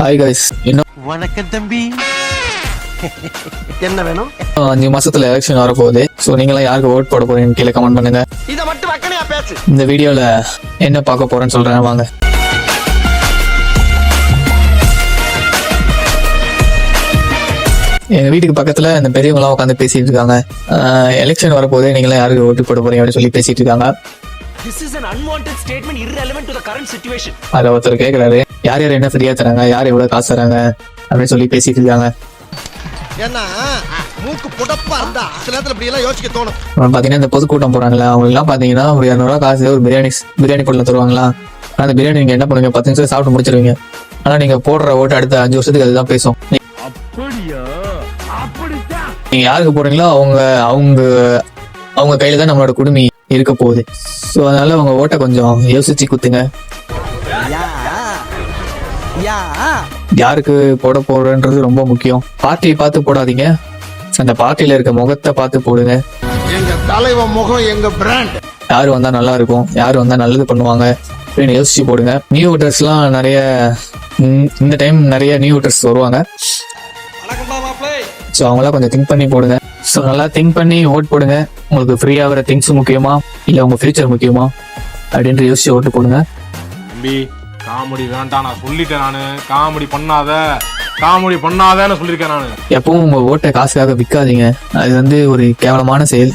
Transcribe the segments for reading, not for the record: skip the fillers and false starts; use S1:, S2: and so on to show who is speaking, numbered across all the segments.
S1: Hi guys, இன்னும்
S2: வணக்கம் தம்பி. என்ன வேணும்?
S1: 5 மாசத்துல எலெக்ஷன் வரப்போகுது. ஸோ நீங்களாம் யாருக்கு ஓட் போட போறீங்கன்னு கீழே கமெண்ட் பண்ணுங்க.
S2: இதை மட்டும் வக்கனையா பேசு.
S1: இந்த வீடியோல என்ன பார்க்க போறேன்னு சொல்றேன் வாங்க. எங்க வீட்டுக்கு பக்கத்துல இந்த பெரியவங்களாம் உட்காந்து பேசிட்டு இருக்காங்க. எலெக்ஷன் வரப்போதே நீங்களாம் யாருக்கு ஓட்டு போட போறீங்க அப்படின்னு சொல்லி பேசிட்டு இருக்காங்க.
S2: This is an unwanted statement irrelevant to the current situation.
S1: அதுல ஒருத்தர் கேட்கிறாரு, யார் யார் என்ன ஃப்ரீயா தராங்க, யார் எவ்வளவு காசு தராங்க அப்படின்னு சொல்லி பேசிட்டு இருக்காங்க.
S3: ஏன்னா மூக்கு புடப்பா இருந்தா சில நேரத்துல இப்படி எல்லாம் யோசிக்க தோணும்.
S1: பாத்தீங்கன்னா இந்த பொதுக்கூட்டம் போறாங்களா, அவங்க எல்லாம் பாத்தீங்கன்னா ஒரு 200 ரூபா காசு ஒரு பிரியாணி பொருள் தருவாங்களா. ஆனா அந்த பிரியாணி நீங்க என்ன பண்ணுவீங்க, 10 நிமிஷம் சாப்பிட்டு முடிச்சிருவீங்க. ஆனா நீங்க போடுற ஓட்டு அடுத்த 5 வருஷத்துக்கு அதுதான் பேசும். நீங்க யாருக்கு போடுறீங்களோ அவங்க கையில தான் நம்மளோட குடுமி இருக்க போகுது. ஸோ அதனால உங்க ஓட்டை கொஞ்சம் யோசிச்சு குத்துங்க. யாருக்கு போட போறன்றது ரொம்ப முக்கியம். பார்ட்டியை பார்த்து போடாதீங்க, அந்த பார்ட்டியில இருக்க முகத்தை பார்த்து போடுங்க.
S3: எங்க தலைவன் முகம் எங்க பிராண்ட்.
S1: யாரு வந்தா நல்லா இருக்கும், யாரு வந்தா நல்லது பண்ணுவாங்க அப்படின்னு யோசிச்சு போடுங்க. நியூ ஓட்டர்ஸ் எல்லாம் நிறைய இந்த டைம் நிறைய நியூ ஓட்டர்ஸ் வருவாங்க. ஸோ அவங்களாம் கொஞ்சம் திங்க் பண்ணி போடுங்க. ஸோ நல்லா திங்க் பண்ணி ஓட் போடுங்க. உங்களுக்கு ஃப்ரீயா வர திங்ஸ் முக்கியமா இல்ல உங்க ஃபியூச்சர் முக்கியமா அப்படின்ட்டு யோசிச்சு ஓட்டு போடுங்க.
S4: தம்பி காமெடி வேண்டாம், நான் சொல்லிட்டேன். நானு காமெடி பண்ணாதேன்னு சொல்லியிருக்கேன். நானு
S1: எப்பவும் உங்க ஓட்டை காசுக்காக விற்காதீங்க. அது ஒரு கேவலமான செயல்.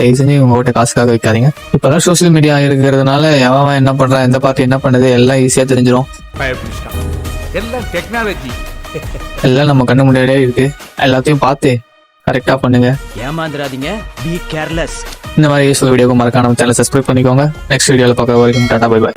S1: தயவு செஞ்சு உங்க ஓட்டை காசுக்காக வைக்காதீங்க. இப்பதான் சோசியல் மீடியா இருக்கிறதுனால எவன் என்ன பண்றான், எந்த பார்ட்டி என்ன பண்ணுது எல்லாம் ஈஸியா தெரிஞ்சிடும்.
S4: எல்லாம் டெக்னாலஜி,
S1: எல்லாம் நம்ம கண்ணு முன்னாடியே இருக்கு. எல்லாத்தையும் பார்த்து கரெக்டா பண்ணுங்க.
S2: ஏமாந்துடாதீங்க. Be careless.
S1: இந்த மாதிரி யூஸ்ஃபுல் வீடியோக்கு மறக்காம சேனலை சப்ஸ்கிரைப் பண்ணிக்கோங்க. நெக்ஸ்ட் வீடியோல பார்க்குற வரைக்கும் டாடா பை பை.